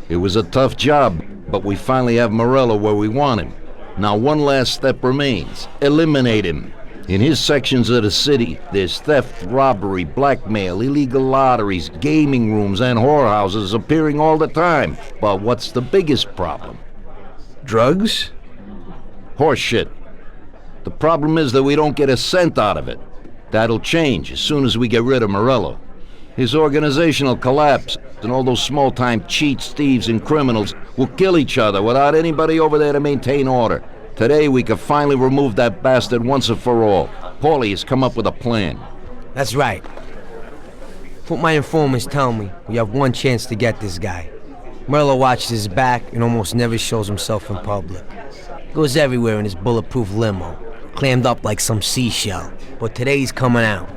It was a tough job, but we finally have Morello where we want him. Now one last step remains. Eliminate him. In his sections of the city, there's theft, robbery, blackmail, illegal lotteries, gaming rooms, and whorehouses appearing all the time. But what's the biggest problem? Drugs? Horse shit. The problem is that we don't get a cent out of it. That'll change as soon as we get rid of Morello. His organization will collapse, and all those small-time cheats, thieves, and criminals will kill each other without anybody over there to maintain order. Today, we can finally remove that bastard once and for all. Paulie has come up with a plan. That's right. What my informants tell me, we have one chance to get this guy. Morello watches his back and almost never shows himself in public. Goes everywhere in his bulletproof limo, clammed up like some seashell. But today he's coming out.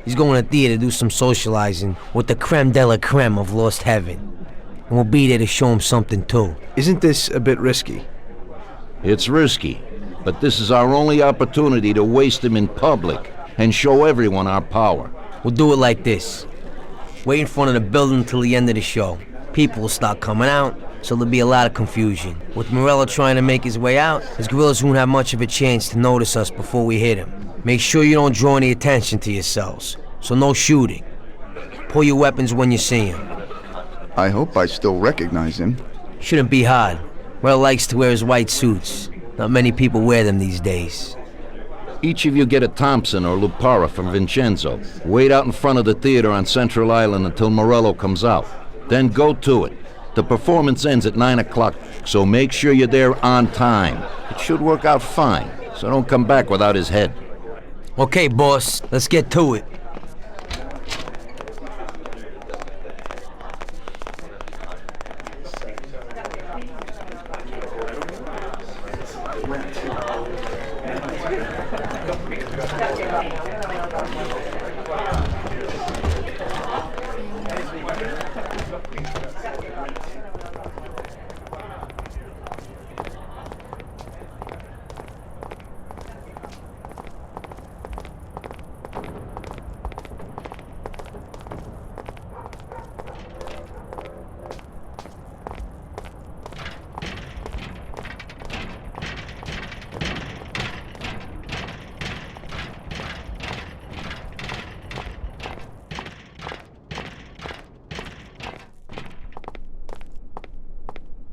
He's going to theater to do some socializing with the creme de la creme of Lost Heaven. And we'll be there to show him something too. Isn't this a bit risky? It's risky, but this is our only opportunity to waste him in public and show everyone our power. We'll do it like this. Wait in front of the building until the end of the show. People will start coming out, so there'll be a lot of confusion. With Morello trying to make his way out, his guerrillas won't have much of a chance to notice us before we hit him. Make sure you don't draw any attention to yourselves, so no shooting. Pull your weapons when you see him. I hope I still recognize him. Shouldn't be hard. Morello likes to wear his white suits. Not many people wear them these days. Each of you get a Thompson or Lupara from Vincenzo. Wait out in front of the theater on Central Island until Morello comes out. Then go to it. The performance ends at 9 o'clock, so make sure you're there on time. It should work out fine, so don't come back without his head. Okay, boss, let's get to it.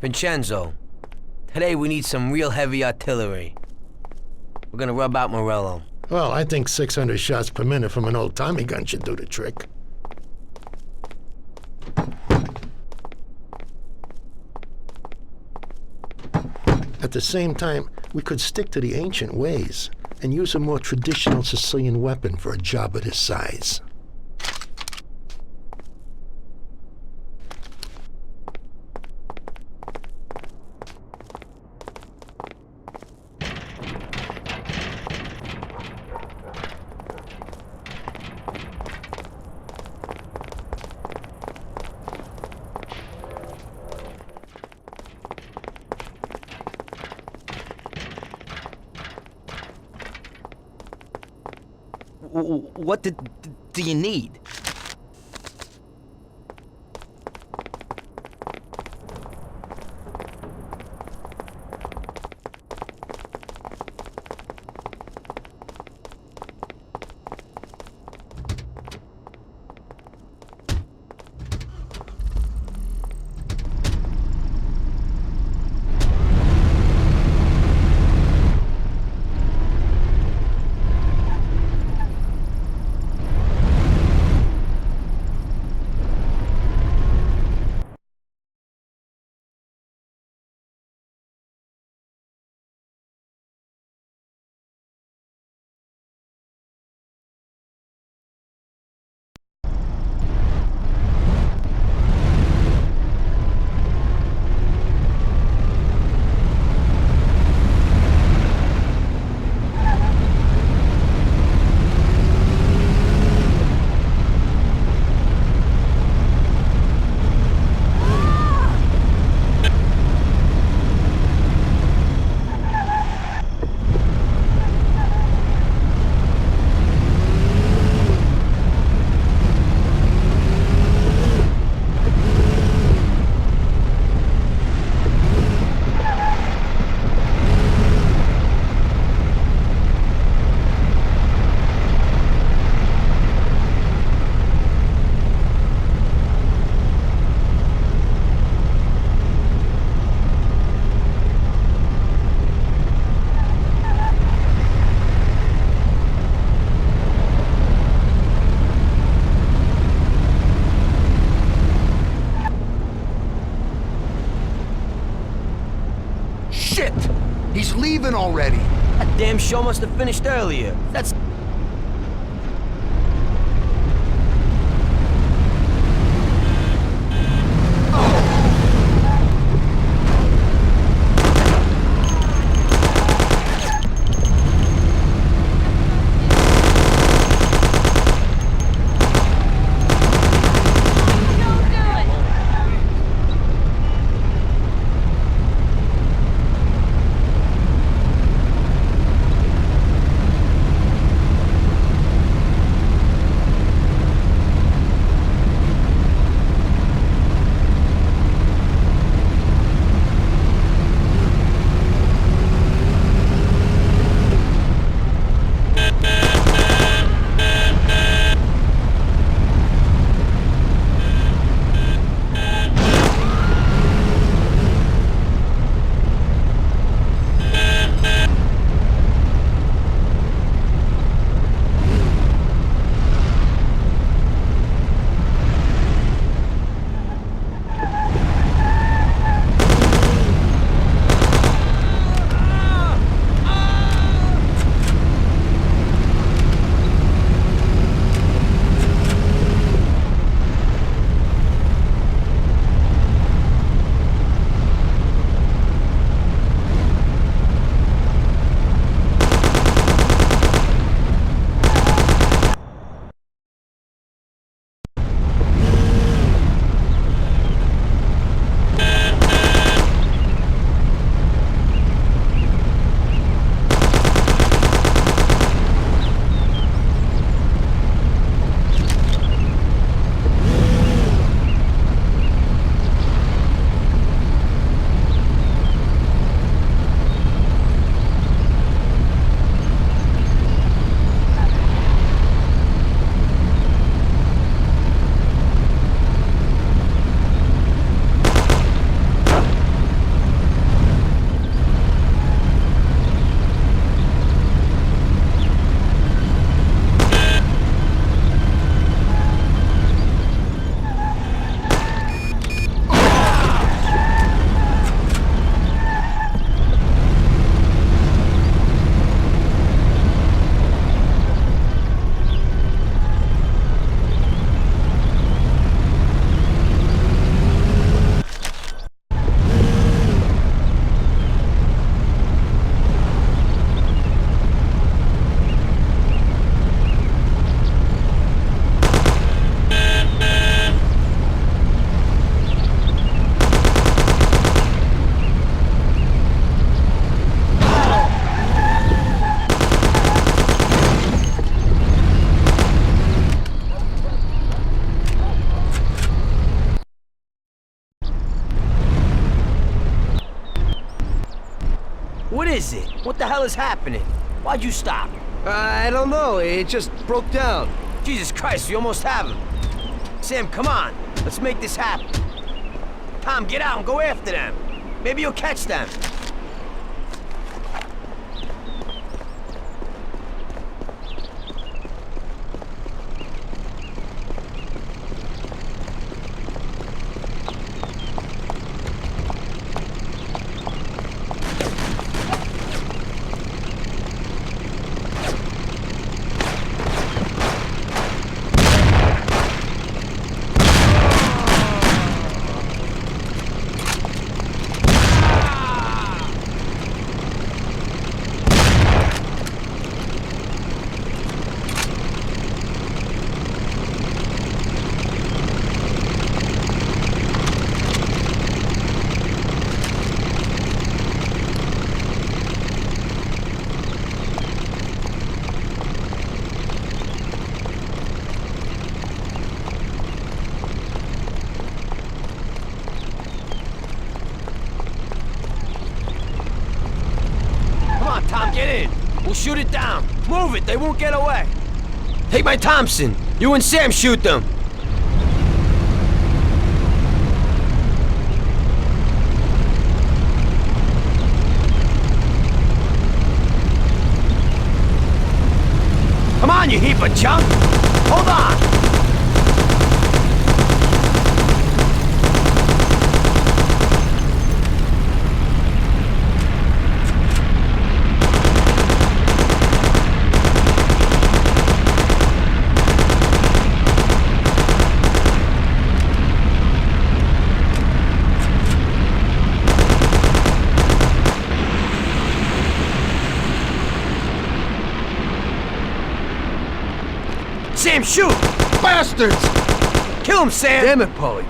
Vincenzo, today we need some real heavy artillery. We're gonna rub out Morello. Well, I think 600 shots per minute from an old Tommy gun should do the trick. At the same time, we could stick to the ancient ways and use a more traditional Sicilian weapon for a job of this size. What do you need? show must have finished earlier. That's... What is it? What the hell is happening? Why'd you stop? I don't know. It just broke down. Jesus Christ, we almost have him. Sam, come on. Let's make this happen. Tom, get out and go after them. Maybe you'll catch them. Tom, get in. We'll shoot it down. Move it, they won't get away. Take my Thompson. You and Sam shoot them. Come on, you heap of junk. Hold on. Sam, shoot! Bastards! Kill him, Sam! Damn it, Polly.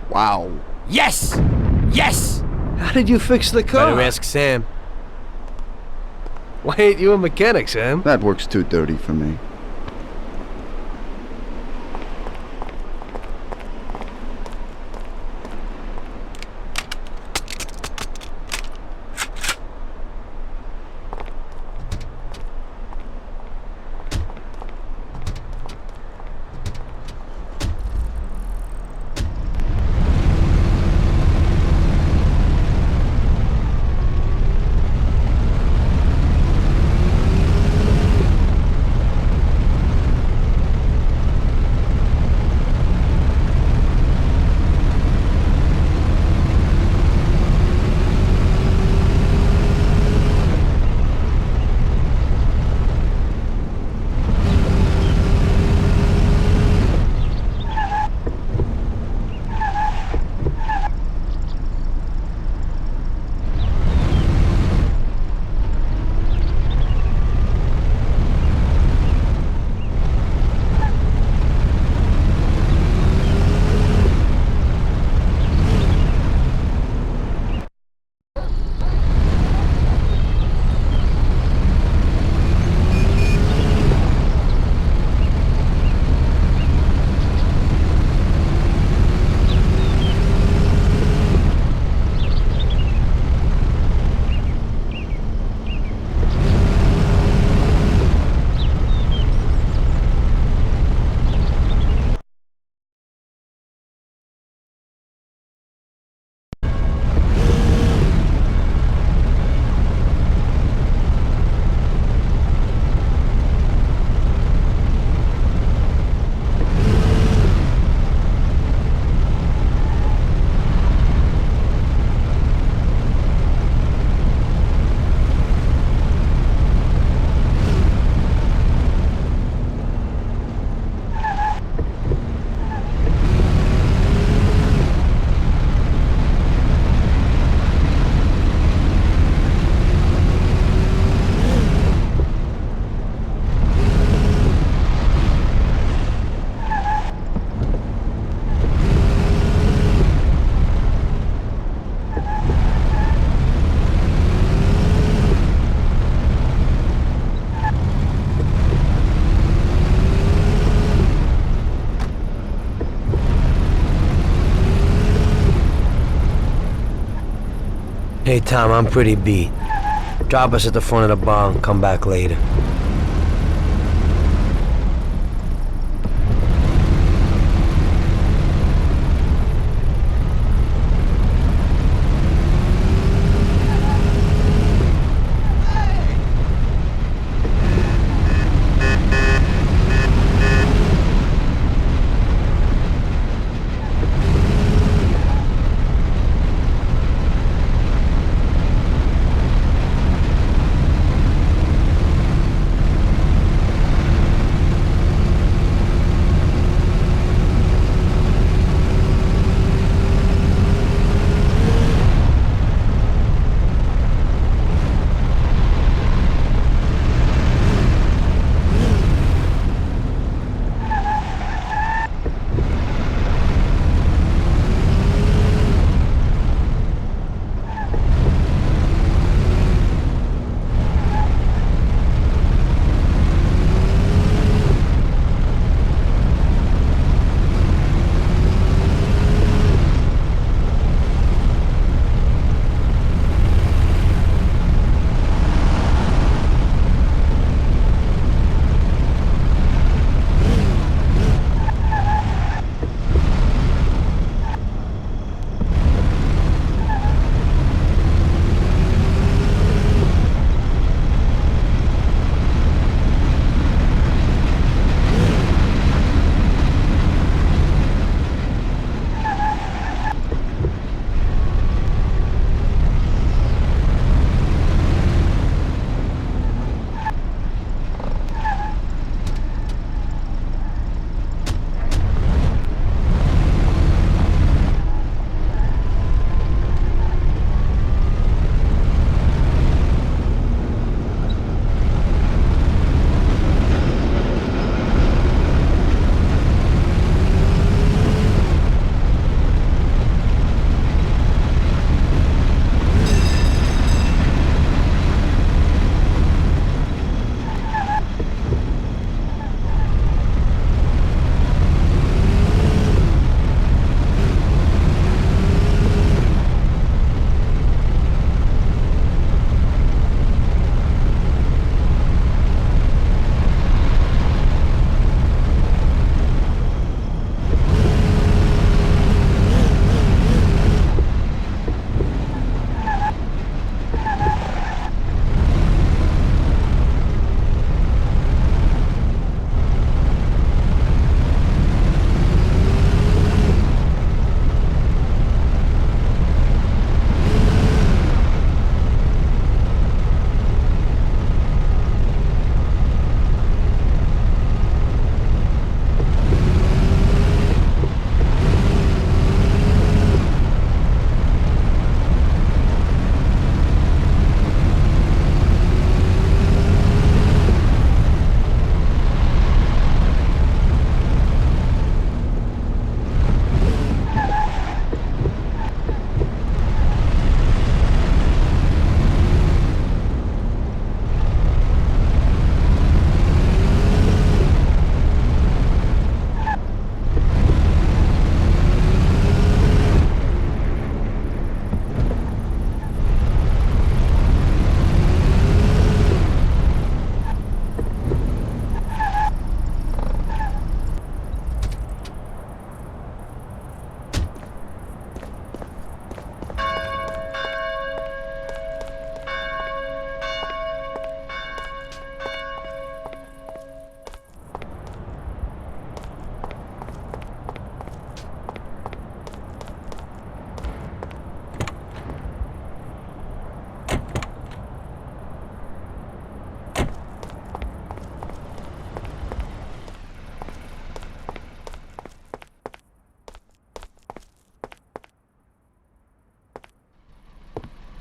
Wow. Yes! Yes! How did you fix the car? Better ask Sam. Why ain't you a mechanic, Sam? That works too dirty for me. Hey, Tom, I'm pretty beat. Drop us at the front of the bar and come back later.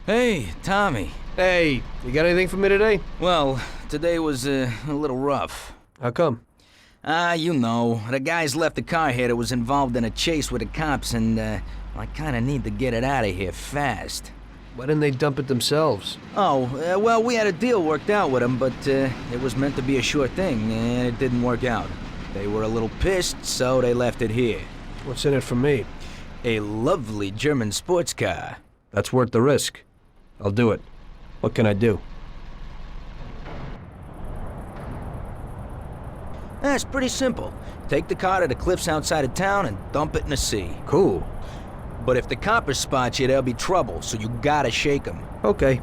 Hey, Tommy. Hey, you got anything for me today? Well, today was a little rough. How come? You know, the guys left the car here that was involved in a chase with the cops, and I kinda need to get it out of here fast. Why didn't they dump it themselves? Oh, well, we had a deal worked out with them, but it was meant to be a sure thing, and it didn't work out. They were a little pissed, so they left it here. What's in it for me? A lovely German sports car. That's worth the risk. I'll do it. What can I do? That's pretty simple. Take the car to the cliffs outside of town and dump it in the sea. Cool. But if the coppers spot you, there'll be trouble, so you gotta shake them. Okay.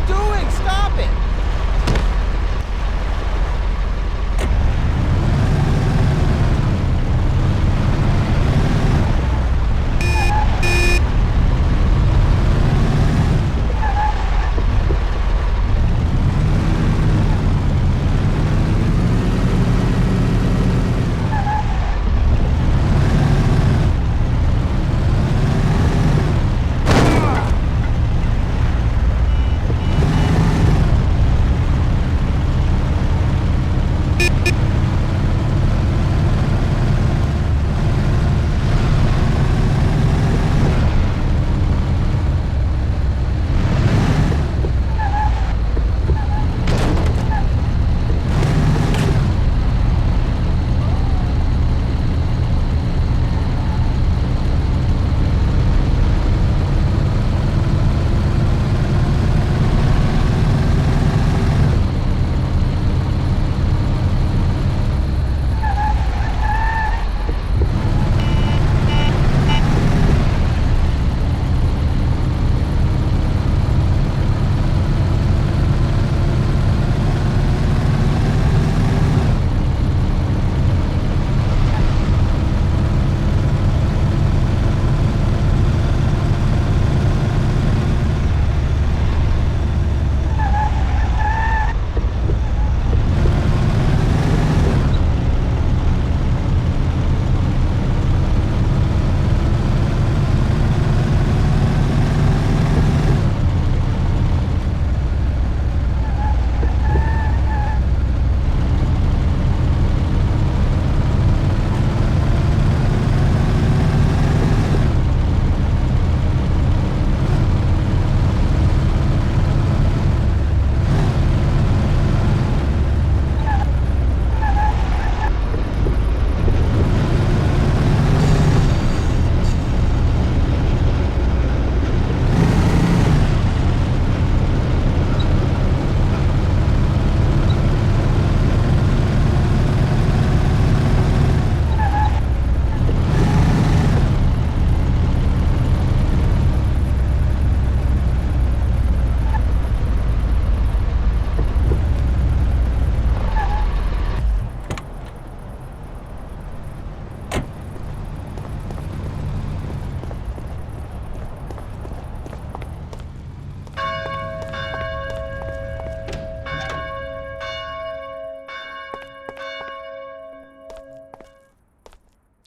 doing? Stop it!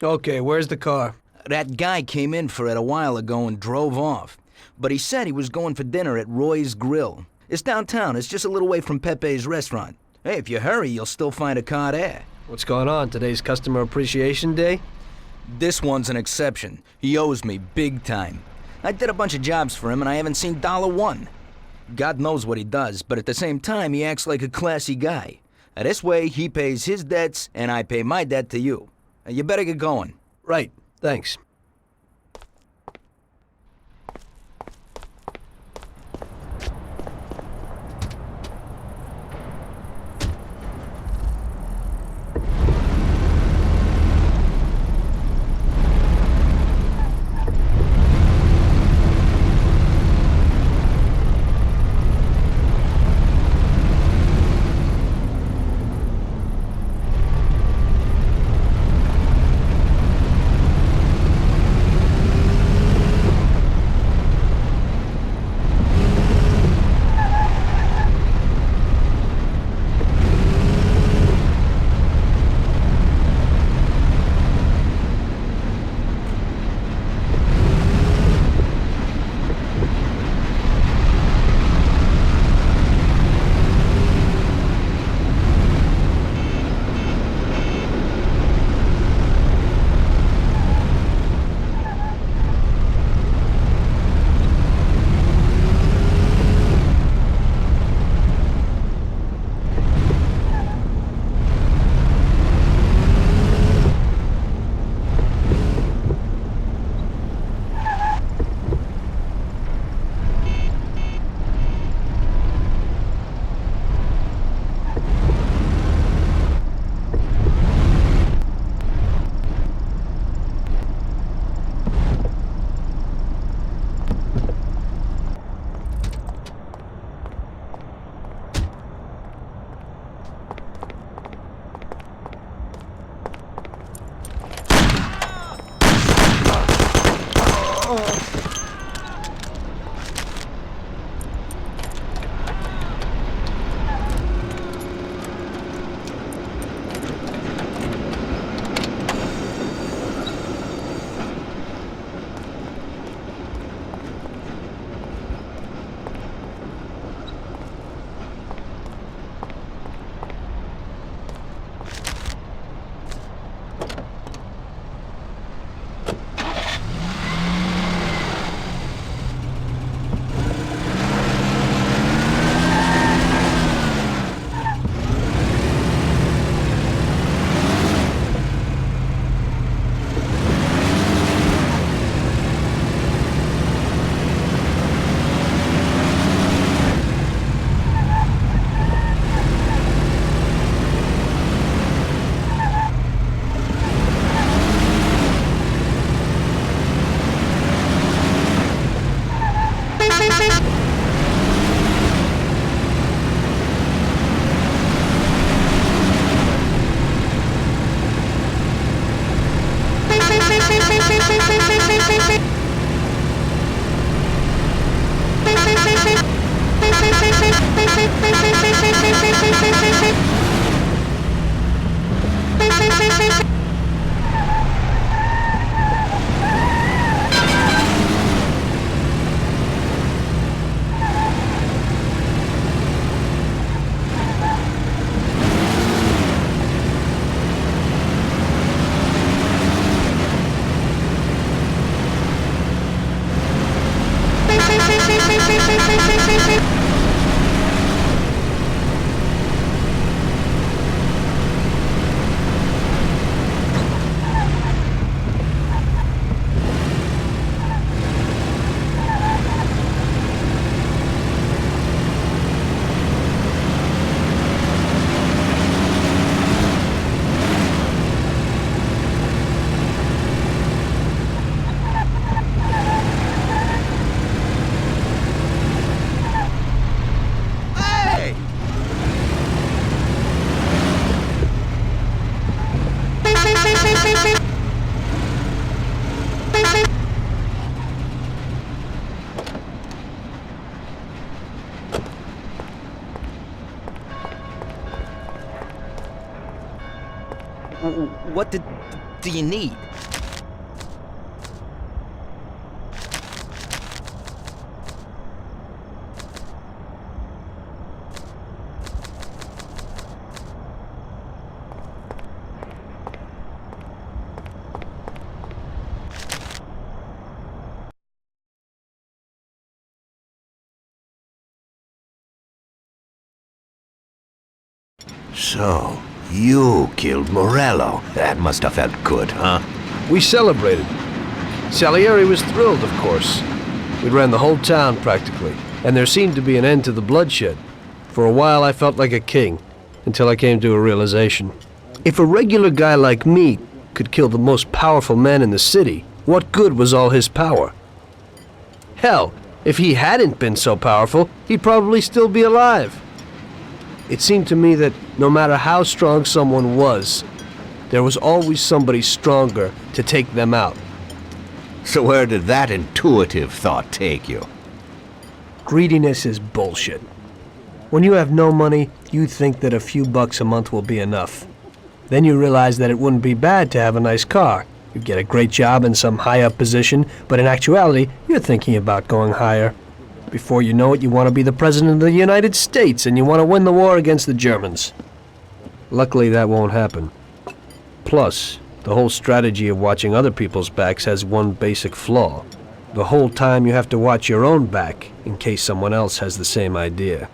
Okay, where's the car? That guy came in for it a while ago and drove off. But he said he was going for dinner at Roy's Grill. It's downtown. It's just a little way from Pepe's restaurant. Hey, if you hurry, you'll still find a car there. What's going on? Today's Customer Appreciation Day? This one's an exception. He owes me big time. I did a bunch of jobs for him and I haven't seen $1. God knows what he does, but at the same time, he acts like a classy guy. This way, he pays his debts and I pay my debt to you. You better get going. Right, thanks. What do you need? So, you killed Morello. That must have felt good, huh? We celebrated. Salieri was thrilled, of course. We ran the whole town, practically, and there seemed to be an end to the bloodshed. For a while, I felt like a king, until I came to a realization. If a regular guy like me could kill the most powerful man in the city, what good was all his power? Hell, if he hadn't been so powerful, he'd probably still be alive. It seemed to me that no matter how strong someone was, there was always somebody stronger to take them out. So where did that intuitive thought take you? Greediness is bullshit. When you have no money, you think that a few bucks a month will be enough. Then you realize that it wouldn't be bad to have a nice car. You'd get a great job in some high-up position, but in actuality, you're thinking about going higher. Before you know it, you want to be the President of the United States, and you want to win the war against the Germans. Luckily, that won't happen. Plus, the whole strategy of watching other people's backs has one basic flaw. The whole time you have to watch your own back, in case someone else has the same idea.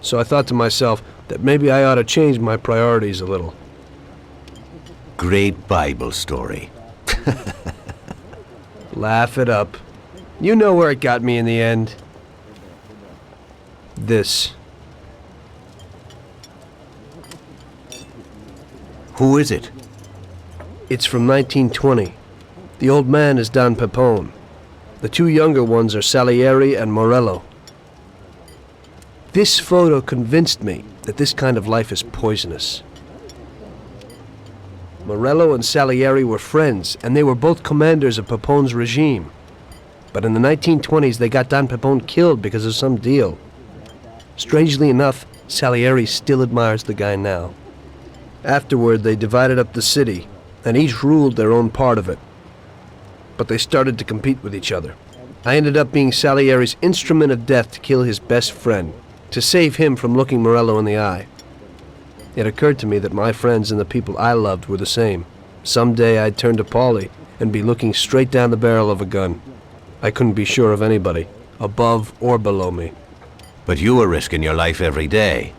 So I thought to myself that maybe I ought to change my priorities a little. Great Bible story. Laugh it up. You know where it got me in the end. This. Who is it? It's from 1920. The old man is Don Pepone. The two younger ones are Salieri and Morello. This photo convinced me that this kind of life is poisonous. Morello and Salieri were friends, and they were both commanders of Pepone's regime. But in the 1920s, they got Don Pepone killed because of some deal. Strangely enough, Salieri still admires the guy now. Afterward, they divided up the city, and each ruled their own part of it. But they started to compete with each other. I ended up being Salieri's instrument of death to kill his best friend, to save him from looking Morello in the eye. It occurred to me that my friends and the people I loved were the same. Someday I'd turn to Paulie and be looking straight down the barrel of a gun. I couldn't be sure of anybody, above or below me. But you were risking your life every day.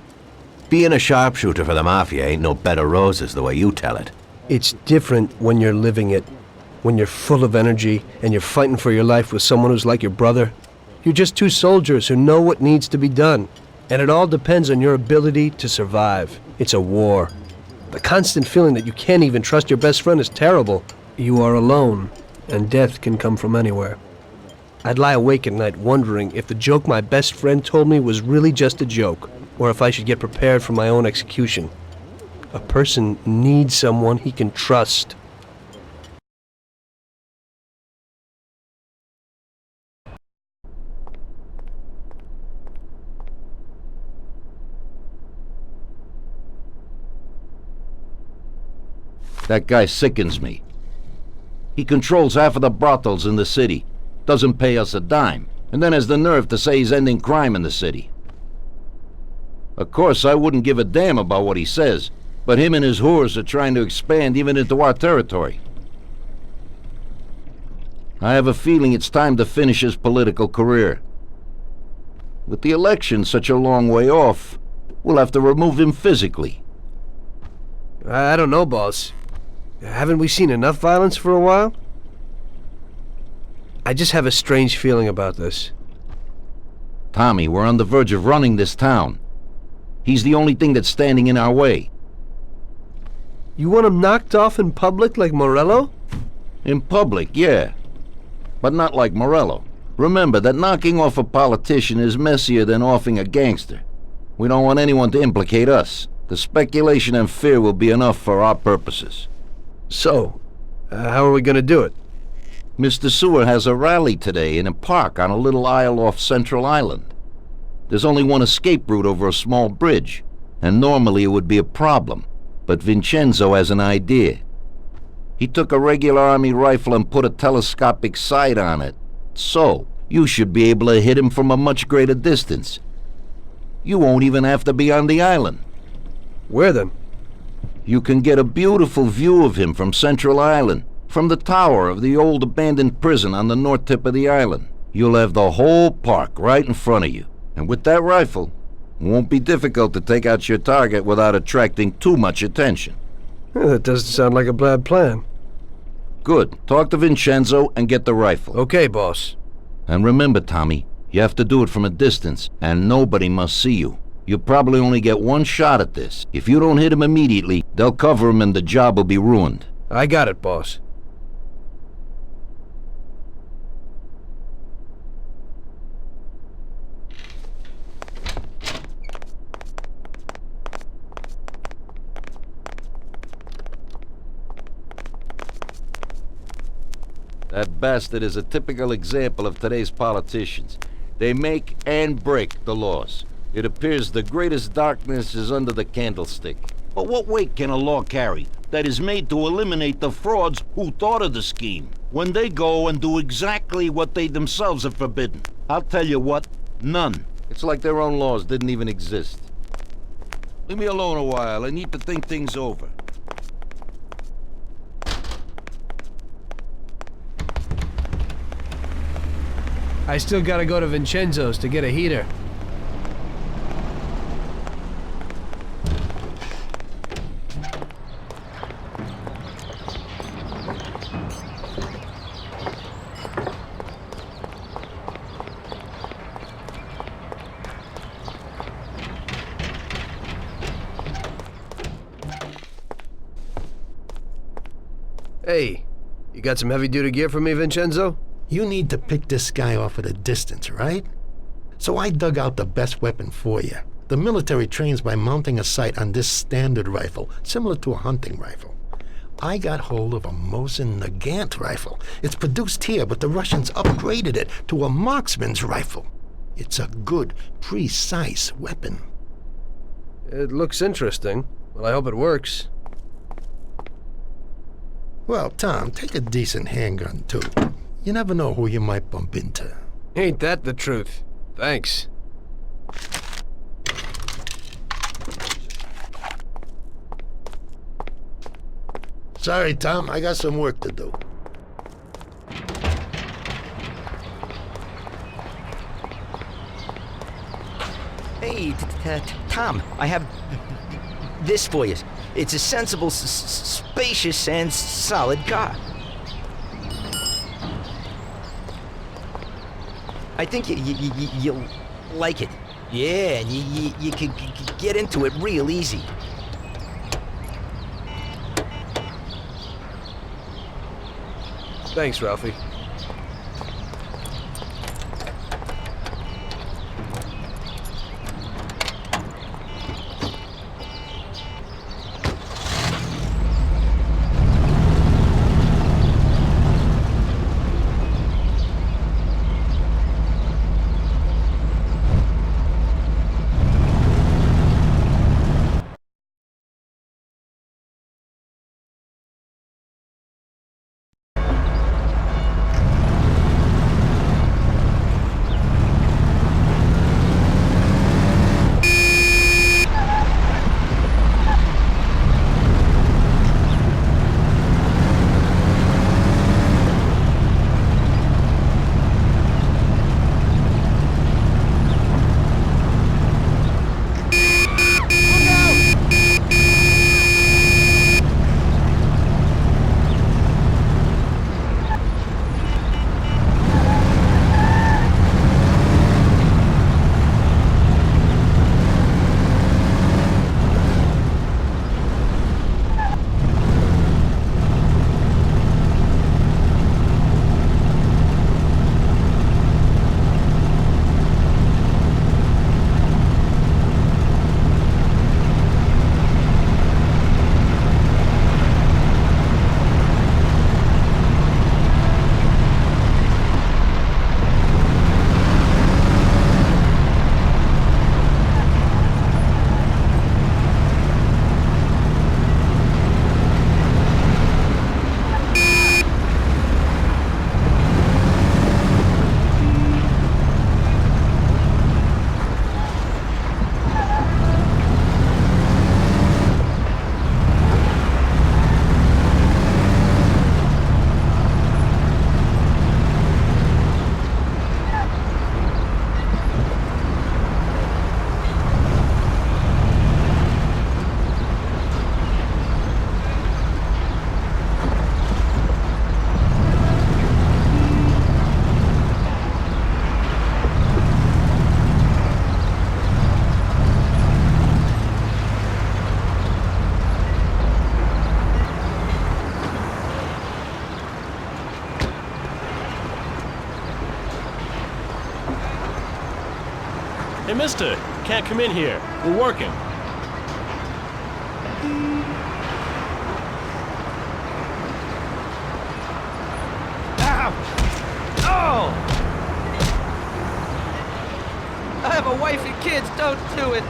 Being a sharpshooter for the Mafia ain't no bed of roses the way you tell it. It's different when you're living it. When you're full of energy and you're fighting for your life with someone who's like your brother. You're just two soldiers who know what needs to be done. And it all depends on your ability to survive. It's a war. The constant feeling that you can't even trust your best friend is terrible. You are alone, and death can come from anywhere. I'd lie awake at night wondering if the joke my best friend told me was really just a joke, or if I should get prepared for my own execution. A person needs someone he can trust. That guy sickens me. He controls half of the brothels in the city, doesn't pay us a dime, and then has the nerve to say he's ending crime in the city. Of course, I wouldn't give a damn about what he says, but him and his whores are trying to expand even into our territory. I have a feeling it's time to finish his political career. With the election such a long way off, we'll have to remove him physically. I don't know, boss. Haven't we seen enough violence for a while? I just have a strange feeling about this. Tommy, we're on the verge of running this town. He's the only thing that's standing in our way. You want him knocked off in public like Morello? In public, yeah. But not like Morello. Remember that knocking off a politician is messier than offing a gangster. We don't want anyone to implicate us. The speculation and fear will be enough for our purposes. So, how are we gonna do it? Mr. Sewer has a rally today in a park on a little isle off Central Island. There's only one escape route over a small bridge, and normally it would be a problem, but Vincenzo has an idea. He took a regular army rifle and put a telescopic sight on it, so you should be able to hit him from a much greater distance. You won't even have to be on the island. Where then? You can get a beautiful view of him from Central Island, from the tower of the old abandoned prison on the north tip of the island. You'll have the whole park right in front of you. And with that rifle, it won't be difficult to take out your target without attracting too much attention. That doesn't sound like a bad plan. Good. Talk to Vincenzo and get the rifle. Okay, boss. And remember, Tommy, you have to do it from a distance, and nobody must see you. You'll probably only get one shot at this. If you don't hit him immediately, they'll cover him and the job will be ruined. I got it, boss. That bastard is a typical example of today's politicians. They make and break the laws. It appears the greatest darkness is under the candlestick. But what weight can a law carry that is made to eliminate the frauds who thought of the scheme, when they go and do exactly what they themselves have forbidden? I'll tell you what, none. It's like their own laws didn't even exist. Leave me alone a while. I need to think things over. I still gotta go to Vincenzo's to get a heater. Hey, you got some heavy-duty gear for me, Vincenzo? You need to pick this guy off at a distance, right? So I dug out the best weapon for you. The military trains by mounting a sight on this standard rifle, similar to a hunting rifle. I got hold of a Mosin Nagant rifle. It's produced here, but the Russians upgraded it to a marksman's rifle. It's a good, precise weapon. It looks interesting. Well, I hope it works. Well, Tom, take a decent handgun, too. You never know who you might bump into. Ain't that the truth? Thanks. Sorry, Tom, I got some work to do. Hey, Tom, I have this for you. It's a sensible, spacious, and solid car. I think you'll like it. Yeah, and you can get into it real easy. Thanks, Ralphie. Hey, mister, can't come in here. We're working. Ow! Oh! I have a wife and kids, don't do it!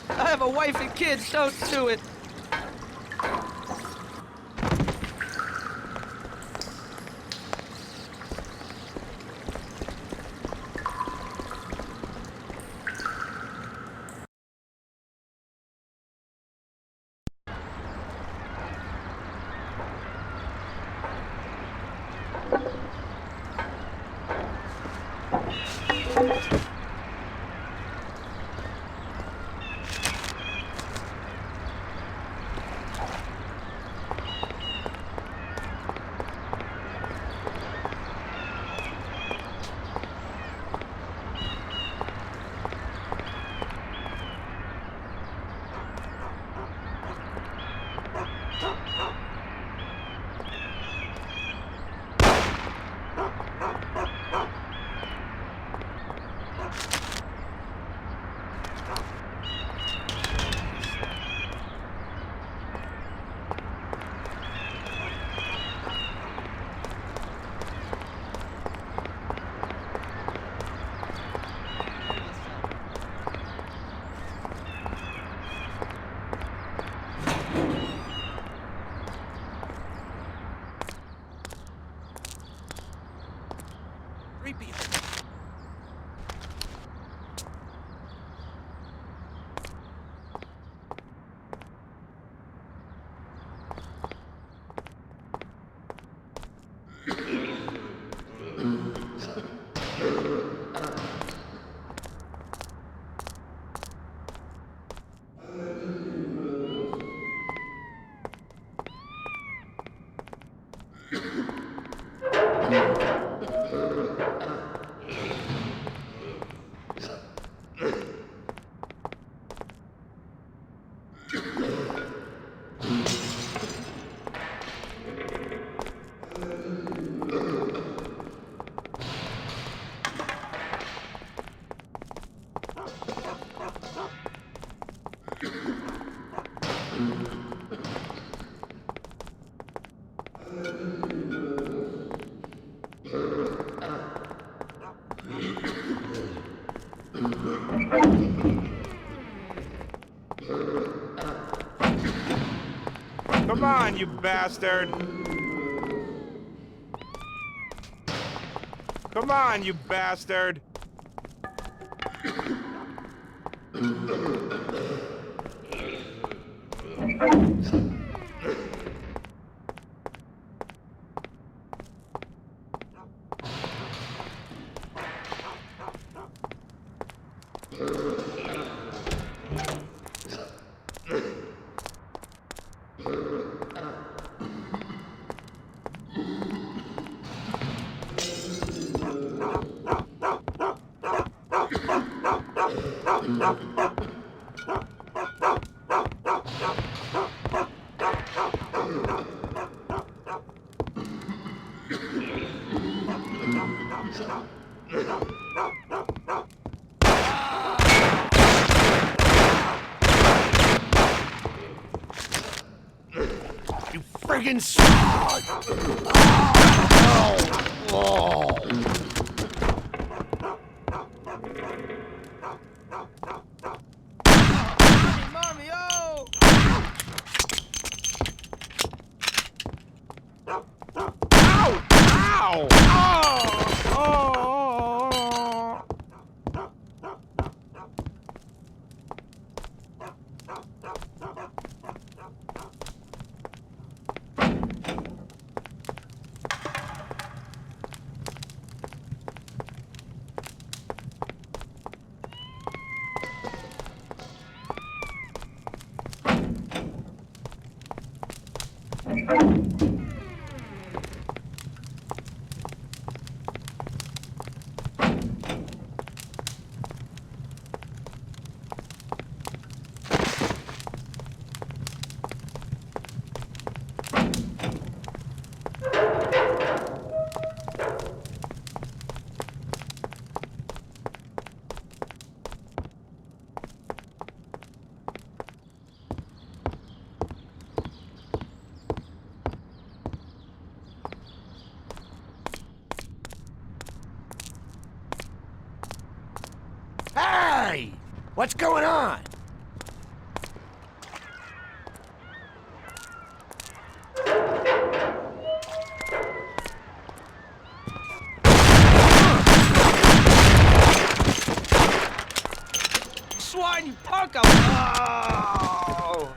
I have a wife and kids, don't do it! Come on, you bastard! Come on, you bastard! You friggin' sword! Mommy, oh! Ow! Ow! Oh! Oh! What's going on? Swine, you punk! Oh!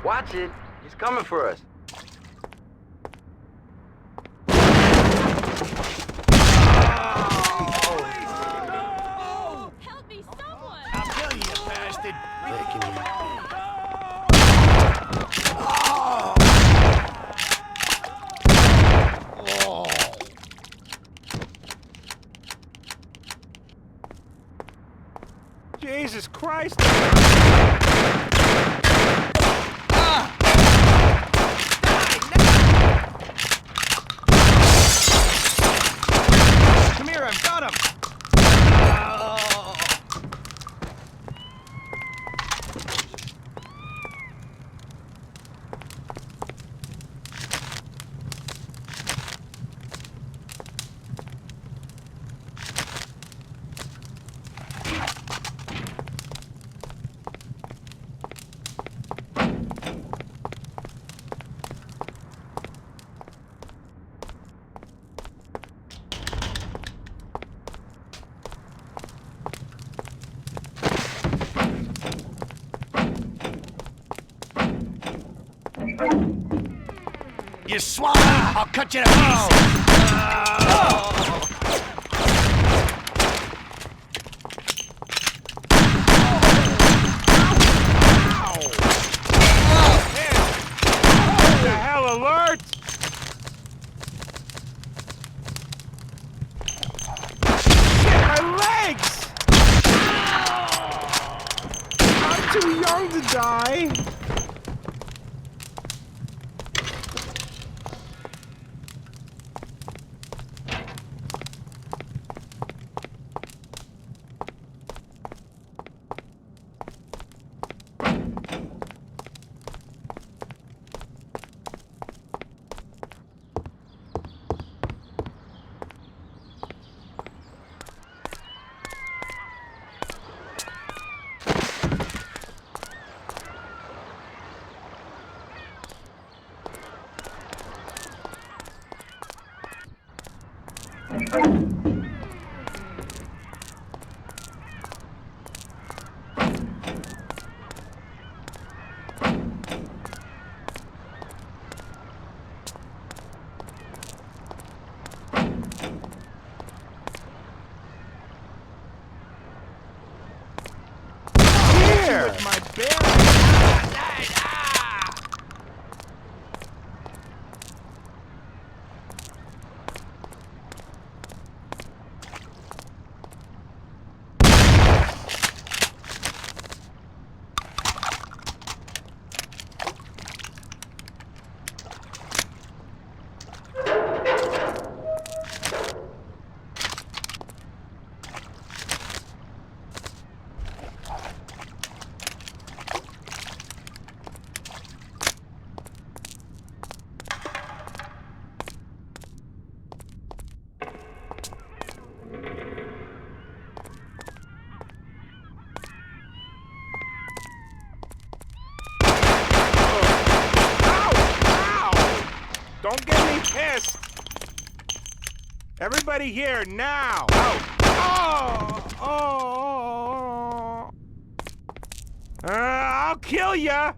Watch it. He's coming for us. Help me, someone! I'll kill you, you bastard. Jesus Christ! Come here, I've got him! You swine! I'll cut you to pieces! What the hell, alert! Shit, my legs! I'm too young to die. Don't get me pissed! Everybody here, now! Out! Oh! I'll kill ya!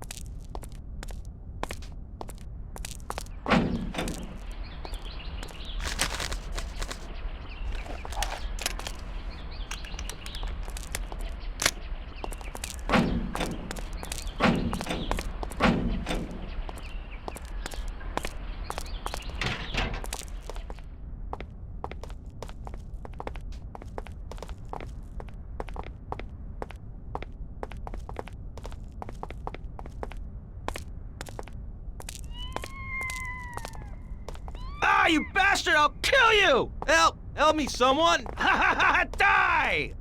Ah, you bastard! I'll kill you! Help! Help me, someone! Ha ha ha! Die!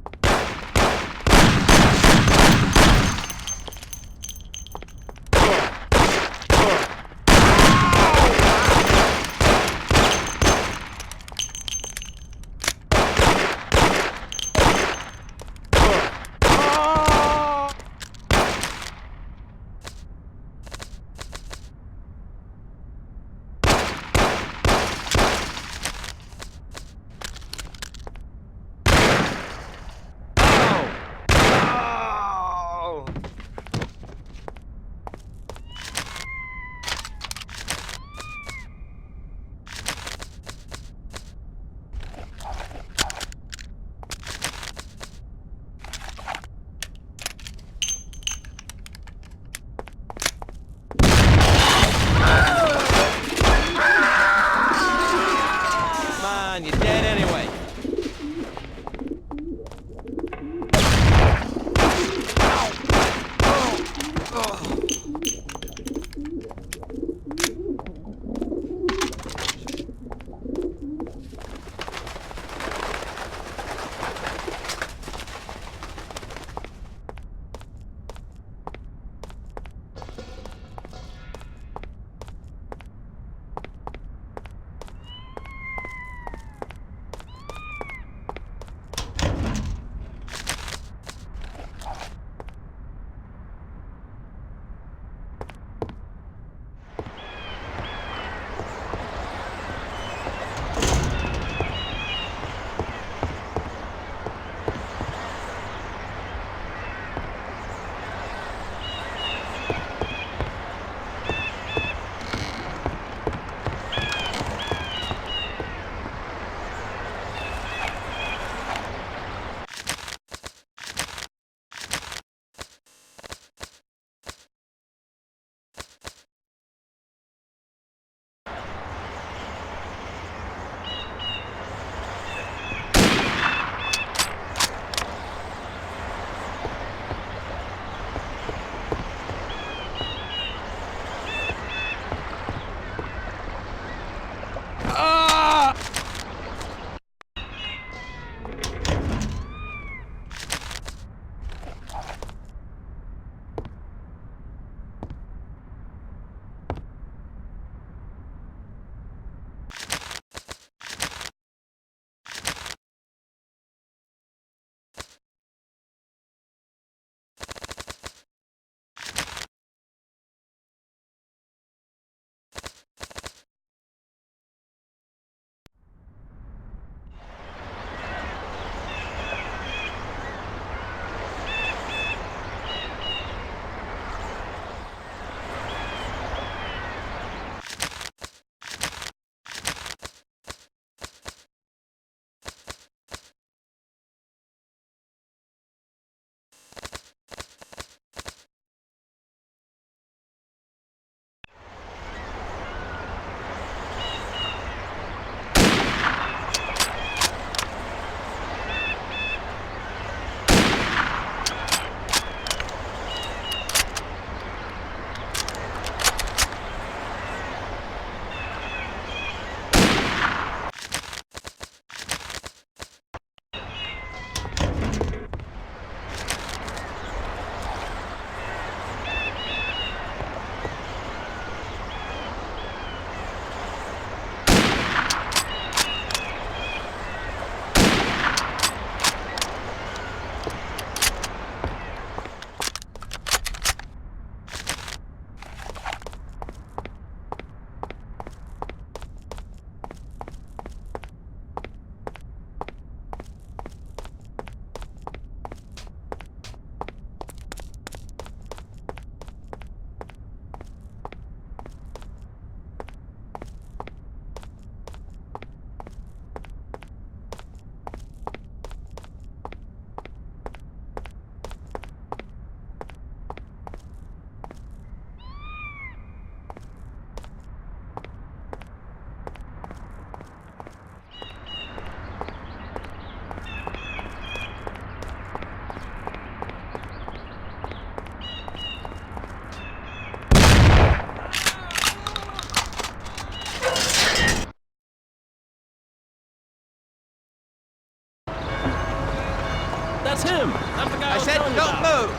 That's him. That's the guy I was said telling you don't about. move.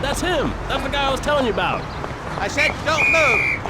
That's him. That's the guy I was telling you about. I said don't move.